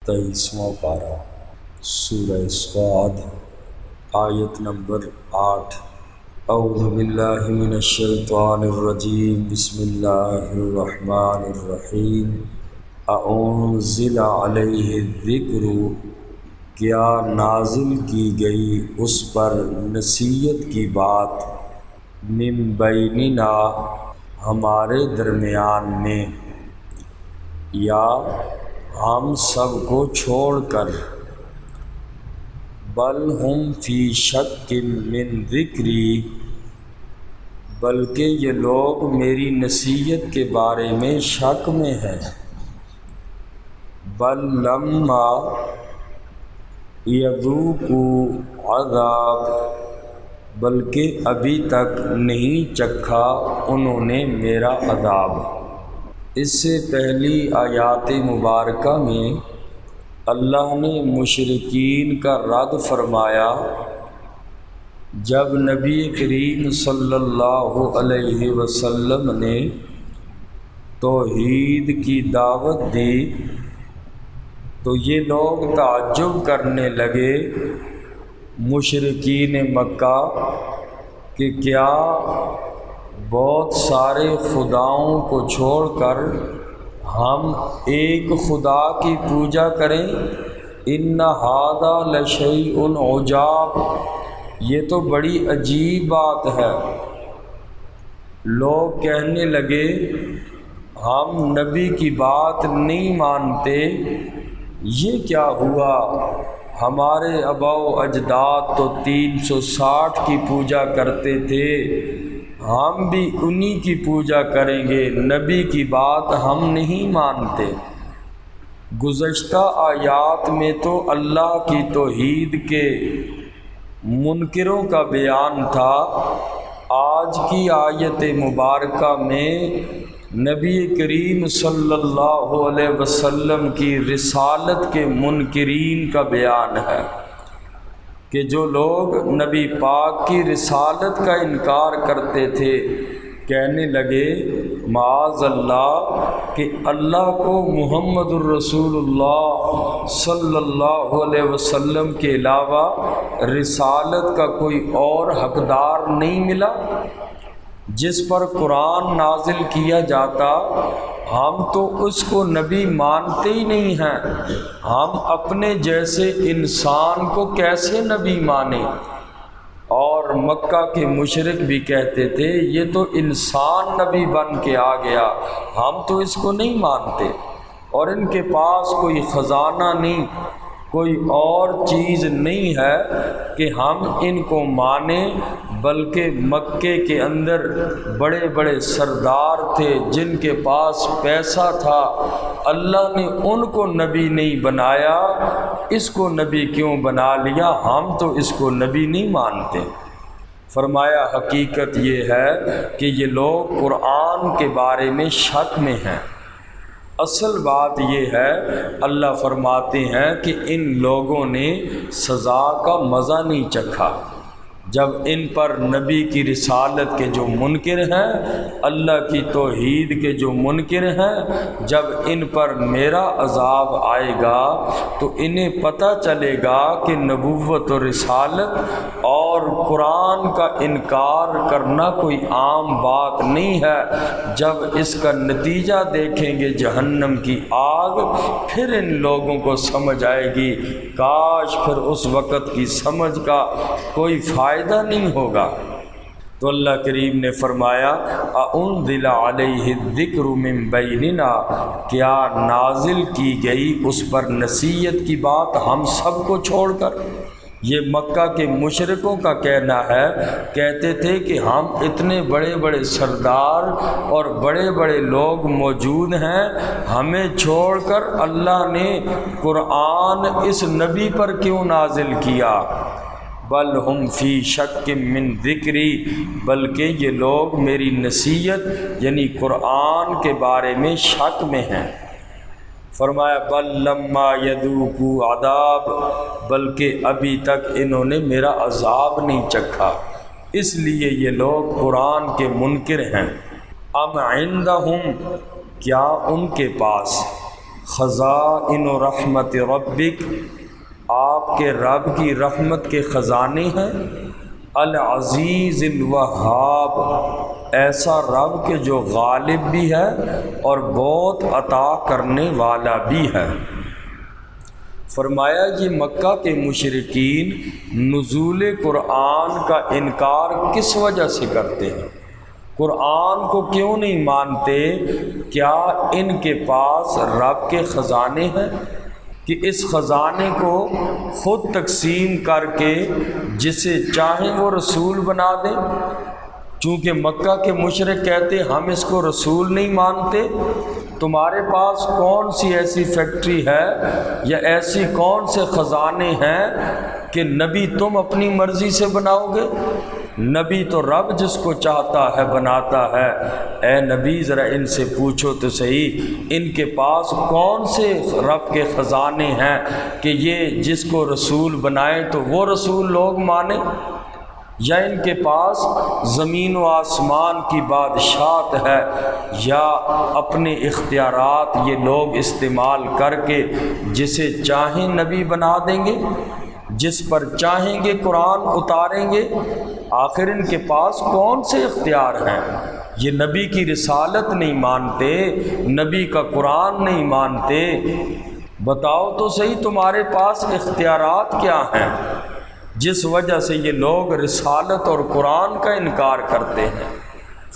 23واں پارہ سورہ صاد آیت نمبر 8۔ اعوذ باللہ من الشیطان الرجیم، بسم اللہ الرحمن الرحیم۔ اانزل علیہ الذکر، کیا نازل کی گئی اس پر نصیحت کی بات، من بیننا، ہمارے درمیان میں، یا ہم سب کو چھوڑ کر، بل ہم فی شک من ذکری، بلکہ یہ لوگ میری نصیحت کے بارے میں شک میں ہیں، بل لما یذوقوا عذاب، بلکہ ابھی تک نہیں چکھا انہوں نے میرا عذاب۔ اس سے پہلی آیات مبارکہ میں اللہ نے مشرکین کا رد فرمایا جب نبی کریم صلی اللہ علیہ وسلم نے توحید کی دعوت دی تو یہ لوگ تعجب کرنے لگے، مشرکین مکہ، کہ کیا بہت سارے خداؤں کو چھوڑ کر ہم ایک خدا کی پوجا کریں؟ ان ھذا لشیء عجاب، یہ تو بڑی عجیب بات ہے۔ لوگ کہنے لگے ہم نبی کی بات نہیں مانتے، یہ کیا ہوا؟ ہمارے آباء و اجداد تو 360 کی پوجا کرتے تھے، ہم بھی انہی کی پوجا کریں گے، نبی کی بات ہم نہیں مانتے۔ گزشتہ آیات میں تو اللہ کی توحید کے منکروں کا بیان تھا، آج کی آیت مبارکہ میں نبی کریم صلی اللہ علیہ وسلم کی رسالت کے منکرین کا بیان ہے کہ جو لوگ نبی پاک کی رسالت کا انکار کرتے تھے، کہنے لگے معاذ اللہ کہ اللہ کو محمد الرسول اللہ صلی اللہ علیہ وسلم کے علاوہ رسالت کا کوئی اور حقدار نہیں ملا، جس پر قرآن نازل کیا جاتا ہم تو اس کو نبی مانتے ہی نہیں ہیں، ہم اپنے جیسے انسان کو کیسے نبی مانیں؟ اور مکہ کے مشرک بھی کہتے تھے یہ تو انسان نبی بن کے آ گیا، ہم تو اس کو نہیں مانتے۔ اور ان کے پاس کوئی خزانہ نہیں، کوئی اور چیز نہیں ہے کہ ہم ان کو مانیں، بلکہ مکے کے اندر بڑے بڑے سردار تھے جن کے پاس پیسہ تھا، اللہ نے ان کو نبی نہیں بنایا، اس کو نبی کیوں بنا لیا؟ ہم تو اس کو نبی نہیں مانتے۔ فرمایا حقیقت یہ ہے کہ یہ لوگ قرآن کے بارے میں شک میں ہیں۔ اصل بات یہ ہے، اللہ فرماتے ہیں کہ ان لوگوں نے سزا کا مزہ نہیں چکھا جب ان پر نبی کی رسالت کے جو منکر ہیں، اللہ کی توحید کے جو منکر ہیں، جب ان پر میرا عذاب آئے گا تو انہیں پتہ چلے گا کہ نبوت و رسالت اور قرآن کا انکار کرنا کوئی عام بات نہیں ہے۔ جب اس کا نتیجہ دیکھیں گے جہنم کی آگ، پھر ان لوگوں کو سمجھ آئے گی، کاش پھر اس وقت کی سمجھ کا کوئی فائدہ نہیں ہوگا۔ تو اللہ کریم نے فرمایا اانزل علیہ الذکر من بیننا، کیا نازل کی گئی اس پر نصیحت کی بات ہم سب کو چھوڑ کر؟ یہ مکہ کے مشرکوں کا کہنا ہے، کہتے تھے کہ ہم اتنے بڑے بڑے سردار اور بڑے بڑے لوگ موجود ہیں، ہمیں چھوڑ کر اللہ نے قرآن اس نبی پر کیوں نازل کیا؟ بل ہم فی شک من ذکری، بلکہ یہ لوگ میری نصیحت یعنی قرآن کے بارے میں شک میں ہیں۔ فرمایا بل لما یذوقوا عذاب، بلکہ ابھی تک انہوں نے میرا عذاب نہیں چکھا، اس لیے یہ لوگ قرآن کے منکر ہیں۔ ام عندہم، کیا ان کے پاس خزائن رحمت ربک، آپ کے رب کی رحمت کے خزانے ہیں، العزیز الوہاب، ایسا رب کہ جو غالب بھی ہے اور بہت عطا کرنے والا بھی ہے۔ فرمایا یہ مکہ کے مشرکین نزول قرآن کا انکار کس وجہ سے کرتے ہیں، قرآن کو کیوں نہیں مانتے؟ کیا ان کے پاس رب کے خزانے ہیں کہ اس خزانے کو خود تقسیم کر کے جسے چاہیں وہ رسول بنا دیں؟ چونکہ مکہ کے مشرک کہتے ہم اس کو رسول نہیں مانتے، تمہارے پاس کون سی ایسی فیکٹری ہے یا ایسی کون سے خزانے ہیں کہ نبی تم اپنی مرضی سے بناؤ گے؟ نبی تو رب جس کو چاہتا ہے بناتا ہے۔ اے نبی ذرا ان سے پوچھو تو صحیح، ان کے پاس کون سے رب کے خزانے ہیں کہ یہ جس کو رسول بنائیں تو وہ رسول لوگ مانیں؟ یا ان کے پاس زمین و آسمان کی بادشاہت ہے، یا اپنے اختیارات یہ لوگ استعمال کر کے جسے چاہیں نبی بنا دیں گے، جس پر چاہیں گے قرآن اتاریں گے؟ آخر ان کے پاس کون سے اختیار ہیں؟ یہ نبی کی رسالت نہیں مانتے، نبی کا قرآن نہیں مانتے۔ بتاؤ تو صحیح تمہارے پاس اختیارات کیا ہیں جس وجہ سے یہ لوگ رسالت اور قرآن کا انکار کرتے ہیں؟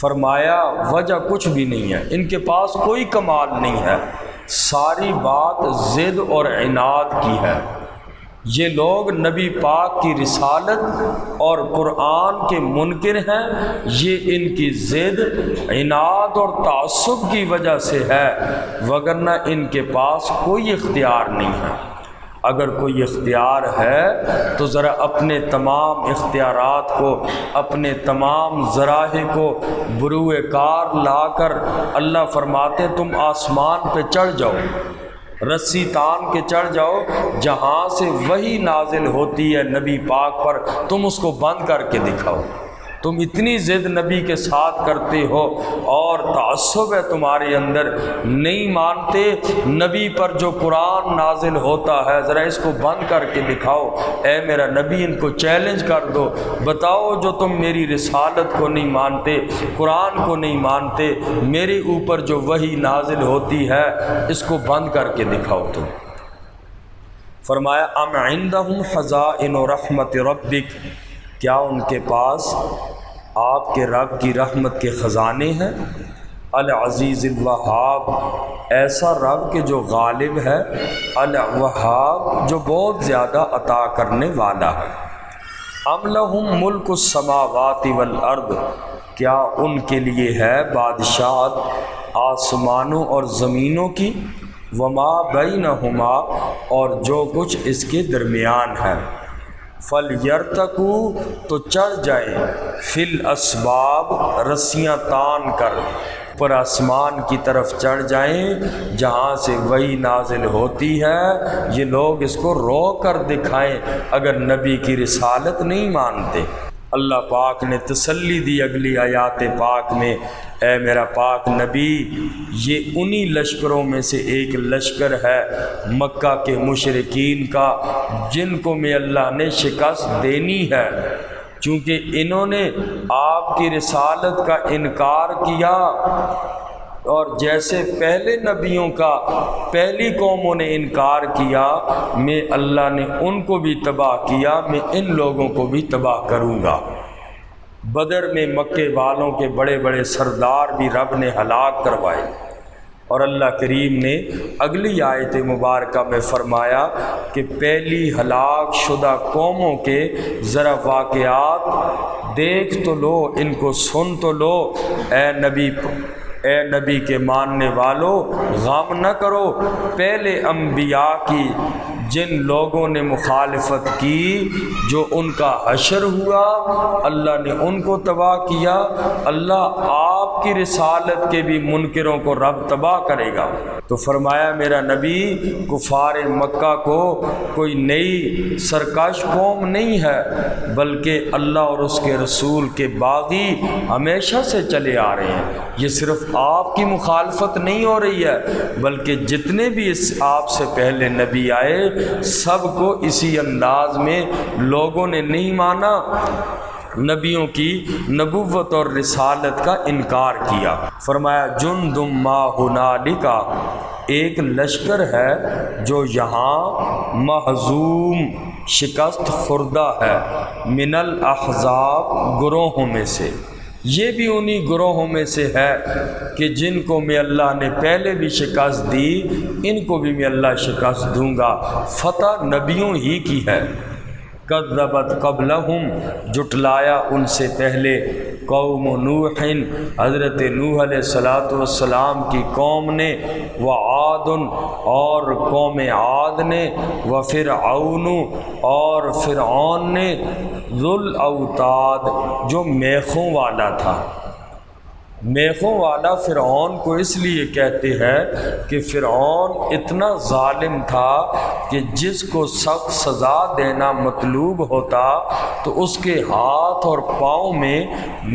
فرمایا وجہ کچھ بھی نہیں ہے، ان کے پاس کوئی کمال نہیں ہے، ساری بات ضد اور عناد کی ہے۔ یہ لوگ نبی پاک کی رسالت اور قرآن کے منکر ہیں، یہ ان کی ضد، عناد اور تعصب کی وجہ سے ہے، وگرنہ ان کے پاس کوئی اختیار نہیں ہے۔ اگر کوئی اختیار ہے تو ذرا اپنے تمام اختیارات کو، اپنے تمام ذرائع کو بروئے کار لا کر اللہ فرماتے تم آسمان پہ چڑھ جاؤ، رسی تان کے چڑھ جاؤ، جہاں سے وحی نازل ہوتی ہے نبی پاک پر تم اس کو بند کر کے دکھاؤ۔ تم اتنی ضد نبی کے ساتھ کرتے ہو اور تعصب ہے تمہارے اندر، نہیں مانتے نبی پر جو قرآن نازل ہوتا ہے، ذرا اس کو بند کر کے دکھاؤ۔ اے میرا نبی ان کو چیلنج کر دو، بتاؤ جو تم میری رسالت کو نہیں مانتے، قرآن کو نہیں مانتے، میرے اوپر جو وحی نازل ہوتی ہے اس کو بند کر کے دکھاؤ تم۔ فرمایا ام عندہم خزائن رحمت ربک، کیا ان کے پاس آپ کے رب کی رحمت کے خزانے ہیں؟ العزیز الوہاب، ایسا رب کہ جو غالب ہے، الوہاب جو بہت زیادہ عطا کرنے والا ہے۔ ام لہم ملک السماوات والارض، کیا ان کے لیے ہے بادشاہت آسمانوں اور زمینوں کی، وما بینہما، اور جو کچھ اس کے درمیان ہے، فَلْيَرْتَقُوا، تو چڑھ جائیں، فی الاسباب، رسیاں تان کر پر آسمان کی طرف چڑھ جائیں جہاں سے وحی نازل ہوتی ہے، یہ لوگ اس کو رو کر دکھائیں اگر نبی کی رسالت نہیں مانتے۔ اللہ پاک نے تسلی دی اگلی آیات پاک میں، اے میرا پاک نبی، یہ انہی لشکروں میں سے ایک لشکر ہے مکہ کے مشرکین کا جن کو میں اللہ نے شکست دینی ہے، چونکہ انہوں نے آپ کی رسالت کا انکار کیا، اور جیسے پہلے نبیوں کا پہلی قوموں نے انکار کیا، میں اللہ نے ان کو بھی تباہ کیا، میں ان لوگوں کو بھی تباہ کروں گا۔ بدر میں مکے والوں کے بڑے بڑے سردار بھی رب نے ہلاک کروائے، اور اللہ کریم نے اگلی آیت مبارکہ میں فرمایا کہ پہلی ہلاک شدہ قوموں کے ذرا واقعات دیکھ تو لو، ان کو سن تو لو، اے نبی کے ماننے والوں، غم نہ کرو پہلے انبیاء کی جن لوگوں نے مخالفت کی، جو ان کا حشر ہوا، اللہ نے ان کو تباہ کیا، اللہ آپ کی رسالت کے بھی منکروں کو رب تباہ کرے گا۔ تو فرمایا میرا نبی کفار مکہ کو کوئی نئی سرکش قوم نہیں ہے، بلکہ اللہ اور اس کے رسول کے باغی ہمیشہ سے چلے آ رہے ہیں، یہ صرف آپ کی مخالفت نہیں ہو رہی ہے، بلکہ جتنے بھی اس آپ سے پہلے نبی آئے سب کو اسی انداز میں لوگوں نے نہیں مانا، نبیوں کی نبوت اور رسالت کا انکار کیا۔ فرمایا جندم ما ہنالک، ایک لشکر ہے جو یہاں مہزوم شکست خوردہ ہے، من الاحزاب گروہوں میں سے، یہ بھی انہی گروہوں میں سے ہے کہ جن کو میں اللہ نے پہلے بھی شکست دی، ان کو بھی میں اللہ شکست دوں گا، فتح نبیوں ہی کی ہے۔ کذبت قبلہم، جٹلایا ان سے پہلے، قوم نوح، حضرت نوح علیہ السلام کی قوم نے، وعاد، اور قوم عاد نے، وفرعون، اور فرعون نے، ذو الاوتاد، جو میخوں والا تھا۔ میخوں والا فرعون کو اس لیے کہتے ہیں کہ فرعون اتنا ظالم تھا کہ جس کو سخت سزا دینا مطلوب ہوتا تو اس کے ہاتھ اور پاؤں میں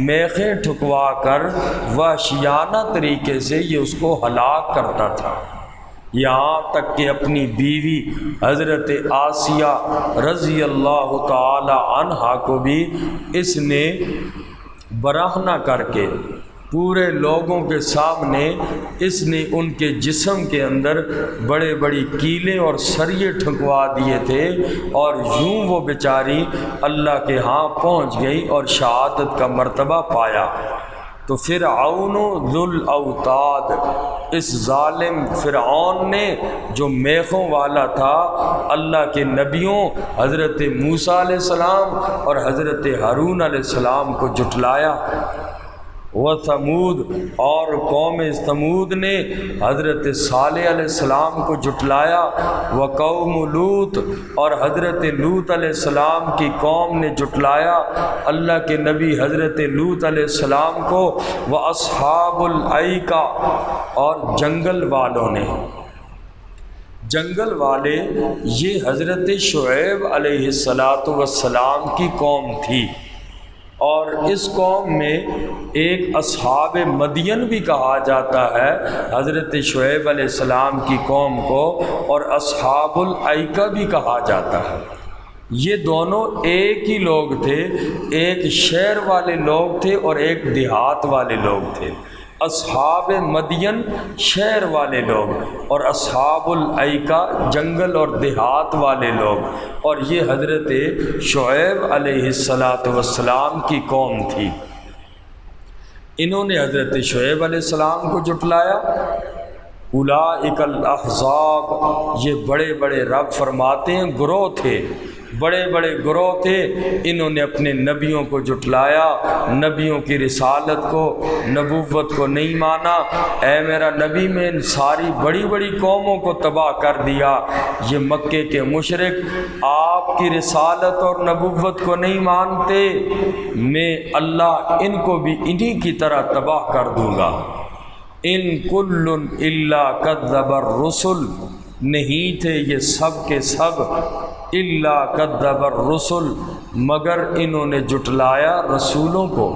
میخیں ٹھکوا کر وحشیانہ طریقے سے یہ اس کو ہلاک کرتا تھا، یہاں تک کہ اپنی بیوی حضرت آسیہ رضی اللہ تعالی عنہا کو بھی اس نے برہنہ کر کے پورے لوگوں کے سامنے اس نے ان کے جسم کے اندر بڑے بڑی کیلیں اور سریے ٹھکوا دیے تھے، اور یوں وہ بیچاری اللہ کے ہاں پہنچ گئی اور شہادت کا مرتبہ پایا۔ تو فرعون ذو الاوتاد، اس ظالم فرعون نے جو میخوں والا تھا، اللہ کے نبیوں حضرت موسیٰ علیہ السلام اور حضرت ہارون علیہ السلام کو جھٹلایا۔ وثمود، اور قوم ثمود نے حضرت صالح علیہ السلام کو جھٹلایا۔ وقوم لوط، اور حضرت لوط علیہ السلام کی قوم نے جھٹلایا اللہ کے نبی حضرت لوط علیہ السلام کو۔ واصحاب الایکہ، اور جنگل والوں نے، جنگل والے یہ حضرت شعیب علیہ السلام کی قوم تھی، اور اس قوم میں ایک اصحاب مدین بھی کہا جاتا ہے حضرت شعیب علیہ السلام کی قوم کو، اور اصحاب الایکہ بھی کہا جاتا ہے۔ یہ دونوں ایک ہی لوگ تھے، ایک شہر والے لوگ تھے اور ایک دیہات والے لوگ تھے۔ اصحاب مدین شہر والے لوگ اور اصحاب الایکہ جنگل اور دیہات والے لوگ، اور یہ حضرت شعیب علیہ السلام کی قوم تھی۔ انہوں نے حضرت شعیب علیہ السلام کو جھٹلایا۔ اولئک الاحزاب، یہ بڑے بڑے رب فرماتے ہیں گروہ تھے، بڑے بڑے گروہ تھے، انہوں نے اپنے نبیوں کو جھٹلایا، نبیوں کی رسالت کو، نبوت کو نہیں مانا۔ اے میرا نبی، میں ان ساری بڑی بڑی قوموں کو تباہ کر دیا، یہ مکے کے مشرک آپ کی رسالت اور نبوت کو نہیں مانتے، میں اللہ ان کو بھی انہی کی طرح تباہ کر دوں گا۔ ان کل الا کذب الرسل، نہیں تھے یہ سب کے سب، الا کذب الرسل، مگر انہوں نے جھٹلایا رسولوں کو۔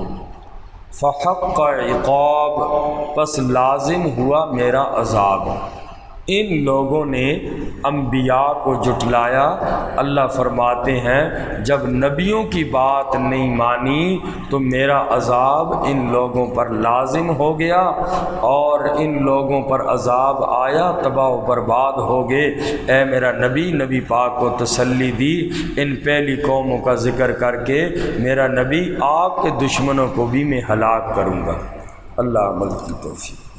فحق عقاب، پس لازم ہوا میرا عذاب۔ ان لوگوں نے انبیاء کو جھٹلایا۔ اللہ فرماتے ہیں جب نبیوں کی بات نہیں مانی تو میرا عذاب ان لوگوں پر لازم ہو گیا، اور ان لوگوں پر عذاب آیا، تباہ و برباد ہو گئے۔ اے میرا نبی، نبی پاک کو تسلی دی ان پہلی قوموں کا ذکر کر کے، میرا نبی آپ کے دشمنوں کو بھی میں ہلاک کروں گا۔ اللہ عمل کی توفیق۔